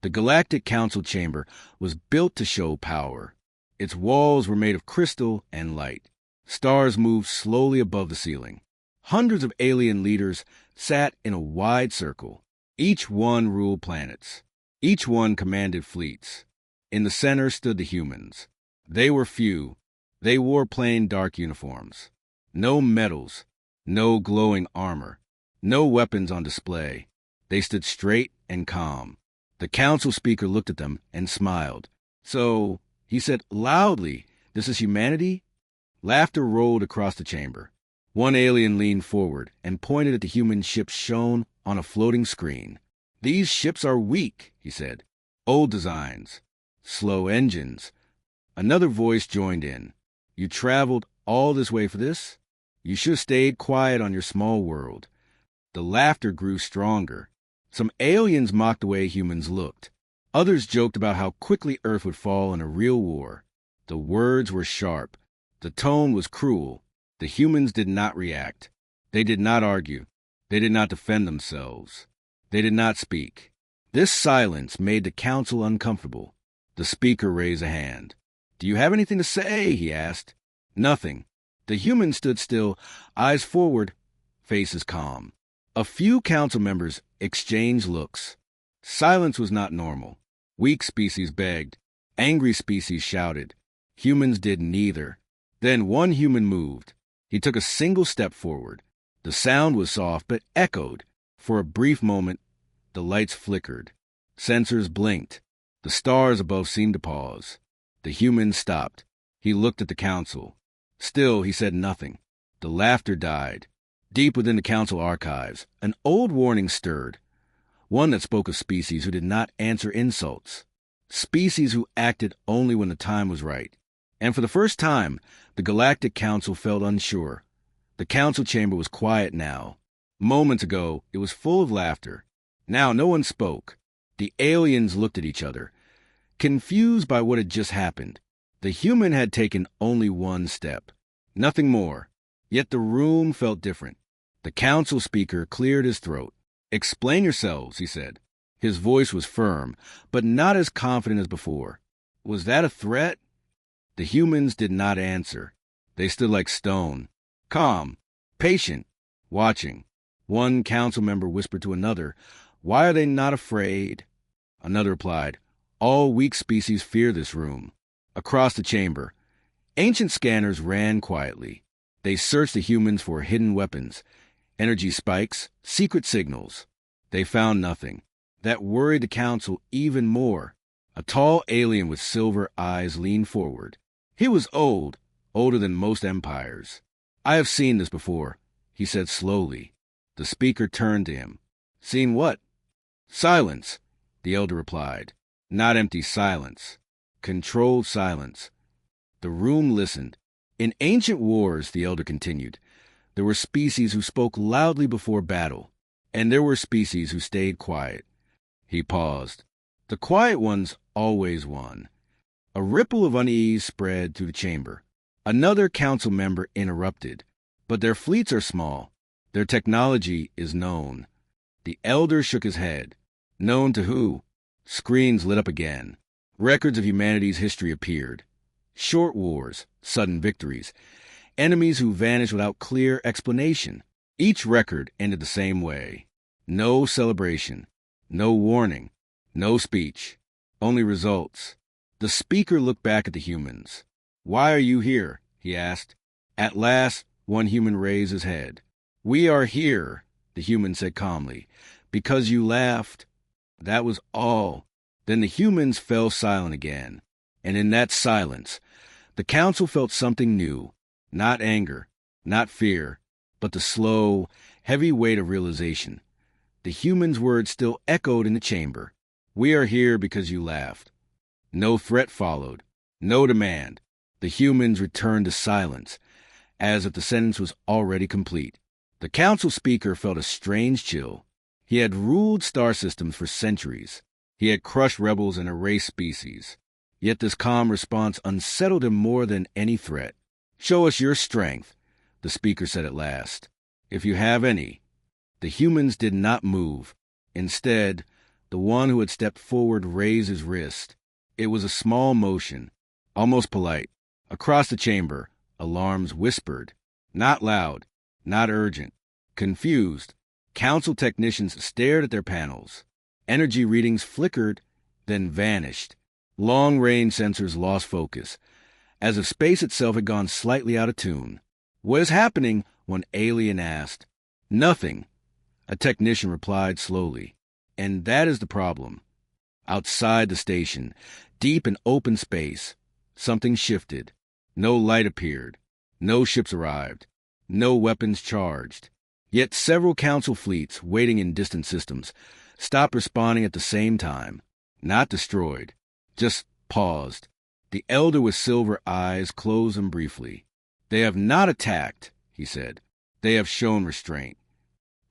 The Galactic Council chamber was built to show power. Its walls were made of crystal and light. Stars moved slowly above the ceiling. Hundreds of alien leaders sat in a wide circle. Each one ruled planets. Each one commanded fleets. In the center stood the humans. They were few. They wore plain dark uniforms. No medals, no glowing armor, no weapons on display. They stood straight and calm. The council speaker looked at them and smiled. "So," he said loudly, "this is humanity?" Laughter rolled across the chamber. One alien leaned forward and pointed at the human ships shown on a floating screen. "These ships are weak," he said. "Old designs. Slow engines." Another voice joined in. "You traveled all this way for this? You should have stayed quiet on your small world." The laughter grew stronger. Some aliens mocked the way humans looked. Others joked about how quickly Earth would fall in a real war. The words were sharp. The tone was cruel. The humans did not react. They did not argue. They did not defend themselves. They did not speak. This silence made the council uncomfortable. The speaker raised a hand. "Do you have anything to say?" he asked. "Nothing." The humans stood still, eyes forward, faces calm. A few council members exchanged looks. Silence was not normal. Weak species begged. Angry species shouted. Humans did neither. Then one human moved. He took a single step forward. The sound was soft but echoed. For a brief moment, the lights flickered. Sensors blinked. The stars above seemed to pause. The human stopped. He looked at the council. Still, he said nothing. The laughter died. Deep within the council archives, an old warning stirred. One that spoke of species who did not answer insults. Species who acted only when the time was right. And for the first time, the Galactic Council felt unsure. The council chamber was quiet now. Moments ago, it was full of laughter. Now no one spoke. The aliens looked at each other, confused by what had just happened. The human had taken only one step. Nothing more. Yet the room felt different. The council speaker cleared his throat. "Explain yourselves," he said. His voice was firm, but not as confident as before. "Was that a threat?" The humans did not answer. They stood like stone, calm, patient, watching. One council member whispered to another, "Why are they not afraid?" Another replied, "All weak species fear this room." Across the chamber, ancient scanners ran quietly. They searched the humans for hidden weapons, energy spikes, secret signals. They found nothing. That worried the council even more. A tall alien with silver eyes leaned forward. He was old, older than most empires. "I have seen this before," he said slowly. The speaker turned to him. "Seen what?" "Silence," the elder replied. "Not empty silence. Controlled silence." The room listened. "In ancient wars," the elder continued, "there were species who spoke loudly before battle, and there were species who stayed quiet." He paused. "The quiet ones always won." A ripple of unease spread through the chamber. Another council member interrupted. "But their fleets are small. Their technology is known." The elder shook his head. "Known to who?" Screens lit up again. Records of humanity's history appeared. Short wars, sudden victories, enemies who vanished without clear explanation. Each record ended the same way. No celebration, no warning, no speech, only results. The speaker looked back at the humans. "Why are you here?" he asked. At last, one human raised his head. "We are here," the human said calmly, "because you laughed." That was all. Then the humans fell silent again. And in that silence, the council felt something new. Not anger, not fear, but the slow, heavy weight of realization. The humans' words still echoed in the chamber. "We are here because you laughed." No threat followed. No demand. The humans returned to silence, as if the sentence was already complete. The council speaker felt a strange chill. He had ruled star systems for centuries. He had crushed rebels and erased species. Yet this calm response unsettled him more than any threat. "Show us your strength," the speaker said at last. "If you have any." The humans did not move. Instead, The one who had stepped forward raised his wrist. It was a small motion, almost polite. Across the chamber, alarms whispered. Not loud, not urgent. Confused, council technicians stared at their panels. Energy readings flickered, then vanished. Long-range sensors lost focus, as if space itself had gone slightly out of tune. "What is happening?" one alien asked. "Nothing," a technician replied slowly. "And that is the problem." Outside the station, deep in open space, something shifted. No light appeared. No ships arrived. No weapons charged. Yet several council fleets waiting in distant systems stopped responding at the same time. Not destroyed, just paused. The elder with silver eyes closed them briefly. "They have not attacked," he said. "They have shown restraint."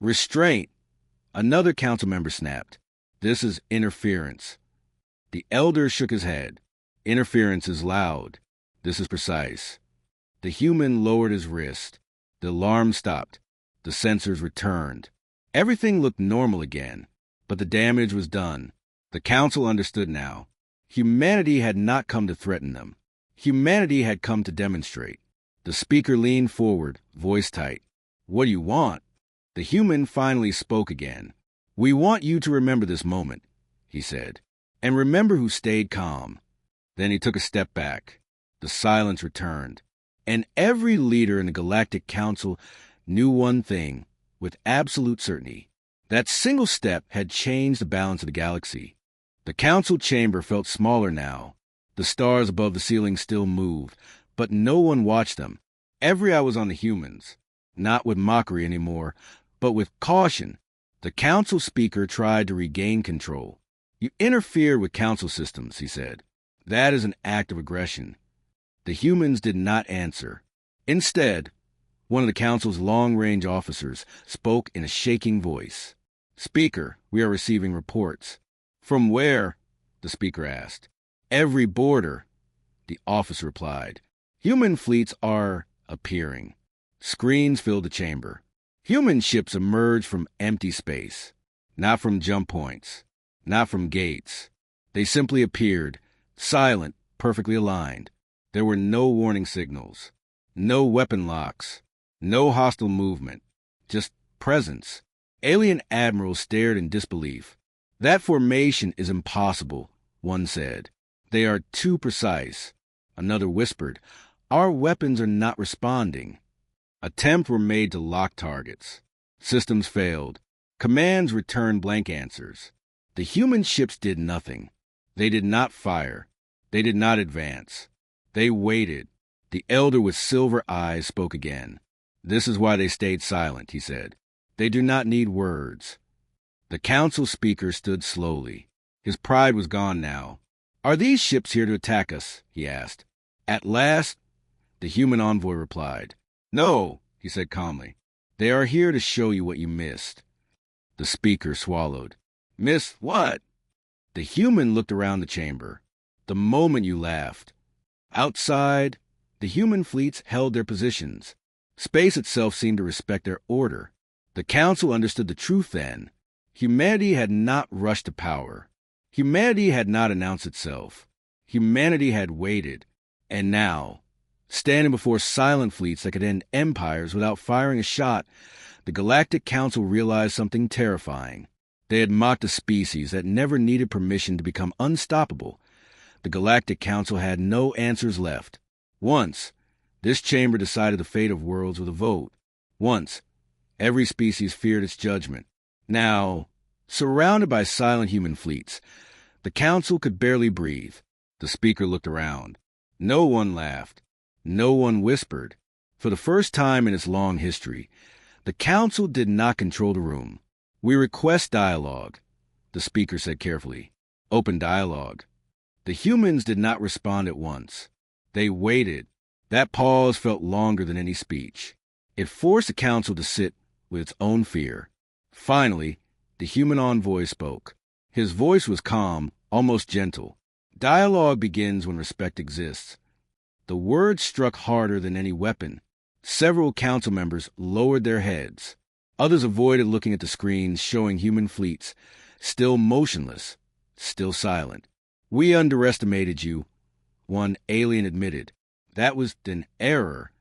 "Restraint!" Another council member snapped. "This is interference." The elder shook his head. "Interference is loud. This is precise." The human lowered his wrist. The alarm stopped. The sensors returned. Everything looked normal again, but the damage was done. The council understood now. Humanity had not come to threaten them. Humanity had come to demonstrate. The speaker leaned forward, voice tight. "What do you want?" The human finally spoke again. "We want you to remember this moment," he said, "and remember who stayed calm." Then he took a step back. The silence returned, and every leader in the Galactic Council knew one thing with absolute certainty. That single step had changed the balance of the galaxy. The council chamber felt smaller now. The stars above the ceiling still moved, but no one watched them. Every eye was on the humans, not with mockery anymore, but with caution. The council speaker tried to regain control. "You interfered with council systems," he said. "That is an act of aggression." The humans did not answer. Instead, one of the council's long-range officers spoke in a shaking voice. "Speaker, we are receiving reports." "From where?" the speaker asked. "Every border," the officer replied. "Human fleets are appearing." Screens filled the chamber. Human ships emerged from empty space, not from jump points, not from gates. They simply appeared, silent, perfectly aligned. There were no warning signals, no weapon locks, no hostile movement, just presence. Alien admirals stared in disbelief. "That formation is impossible," one said. "They are too precise." Another whispered, "Our weapons are not responding." Attempts were made to lock targets. Systems failed. Commands returned blank answers. The human ships did nothing. They did not fire. They did not advance. They waited. The elder with silver eyes spoke again. "This is why they stayed silent," he said. "They do not need words." The council speaker stood slowly. His pride was gone now. "Are these ships here to attack us?" he asked. "At last," the human envoy replied. "No," he said calmly. "They are here to show you what you missed." The speaker swallowed. "Miss what?" The human looked around the chamber. "The moment you laughed." Outside, the human fleets held their positions. Space itself seemed to respect their order. The council understood the truth then. Humanity had not rushed to power. Humanity had not announced itself. Humanity had waited. And now, standing before silent fleets that could end empires without firing a shot, the Galactic Council realized something terrifying. They had mocked a species that never needed permission to become unstoppable. The Galactic Council had no answers left. Once, this chamber decided the fate of worlds with a vote. Once, every species feared its judgment. Now, surrounded by silent human fleets, the council could barely breathe. The speaker looked around. No one laughed. No one whispered. For the first time in its long history, the council did not control the room. "We request dialogue," the speaker said carefully. "Open dialogue." The humans did not respond at once. They waited. That pause felt longer than any speech. It forced the council to sit with its own fear. Finally, the human envoy spoke. His voice was calm, almost gentle. "Dialogue begins when respect exists." The words struck harder than any weapon. Several council members lowered their heads. Others avoided looking at the screens showing human fleets, still motionless, still silent. "We underestimated you," one alien admitted. "That was an error."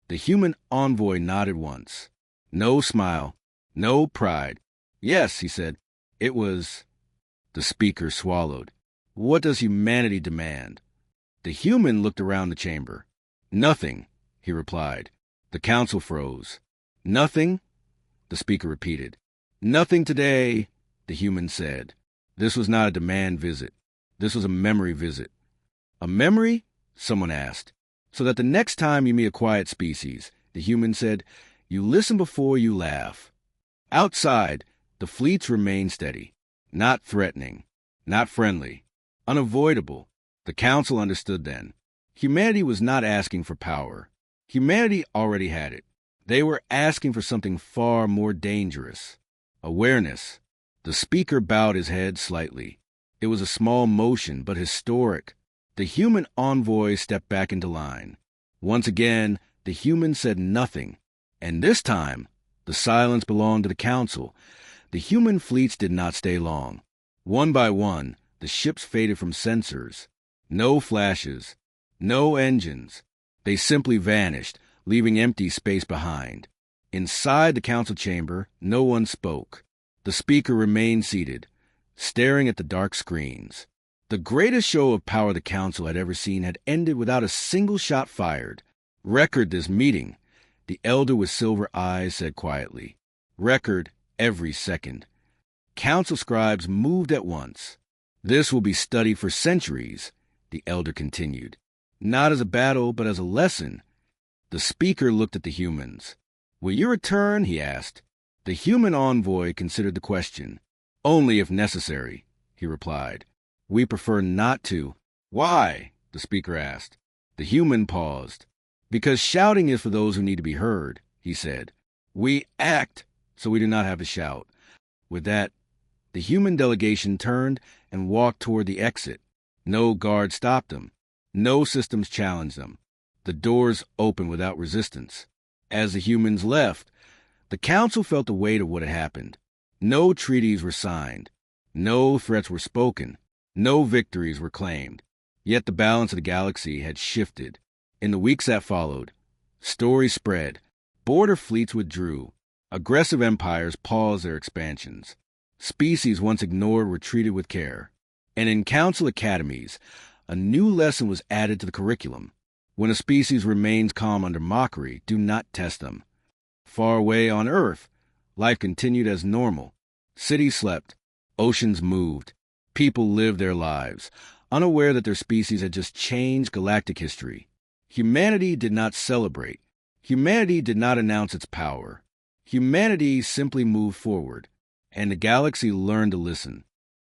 The human envoy nodded once. No smile, no pride. "Yes," he said, "it was—" The speaker swallowed. "What does humanity demand?" The human looked around the chamber. "Nothing," he replied. The council froze. "Nothing?" the speaker repeated. "Nothing today," the human said. This was not a demand visit. This was a memory visit. "A memory?" someone asked. "So that the next time you meet a quiet species," the human said, "you listen before you laugh." Outside, the fleets remained steady. Not threatening. Not friendly. Unavoidable. The council understood then. Humanity was not asking for power. Humanity already had it. They were asking for something far more dangerous. Awareness. The speaker bowed his head slightly. It was a small motion, but historic. The human envoy stepped back into line. Once again, the human said nothing. And this time, the silence belonged to the council. The human fleets did not stay long. One by one, the ships faded from sensors. No flashes. No engines. They simply vanished, leaving empty space behind. Inside the council chamber, no one spoke. The speaker remained seated, staring at the dark screens. The greatest show of power the council had ever seen had ended without a single shot fired. "Record this meeting," the elder with silver eyes said quietly. "Record every second." Council scribes moved at once. "This will be studied for centuries," the elder continued. "Not as a battle, but as a lesson." The speaker looked at the humans. "Will you return?" he asked. The human envoy considered the question. "Only if necessary," he replied. "We prefer not to." "Why?" the speaker asked. The human paused. "Because shouting is for those who need to be heard," he said. "We act, so we do not have to shout." With that, the human delegation turned and walked toward the exit. No guard stopped them. No systems challenged them. The doors opened without resistance. As the humans left, the council felt the weight of what had happened. No treaties were signed. No threats were spoken. No victories were claimed. Yet the balance of the galaxy had shifted. In the weeks that followed, stories spread. Border fleets withdrew. Aggressive empires paused their expansions. Species once ignored were treated with care. And in council academies, a new lesson was added to the curriculum. When a species remains calm under mockery, do not test them. Far away on Earth, life continued as normal. Cities slept. Oceans moved. People lived their lives, unaware that their species had just changed galactic history. Humanity did not celebrate. Humanity did not announce its power. Humanity simply moved forward, and the galaxy learned to listen.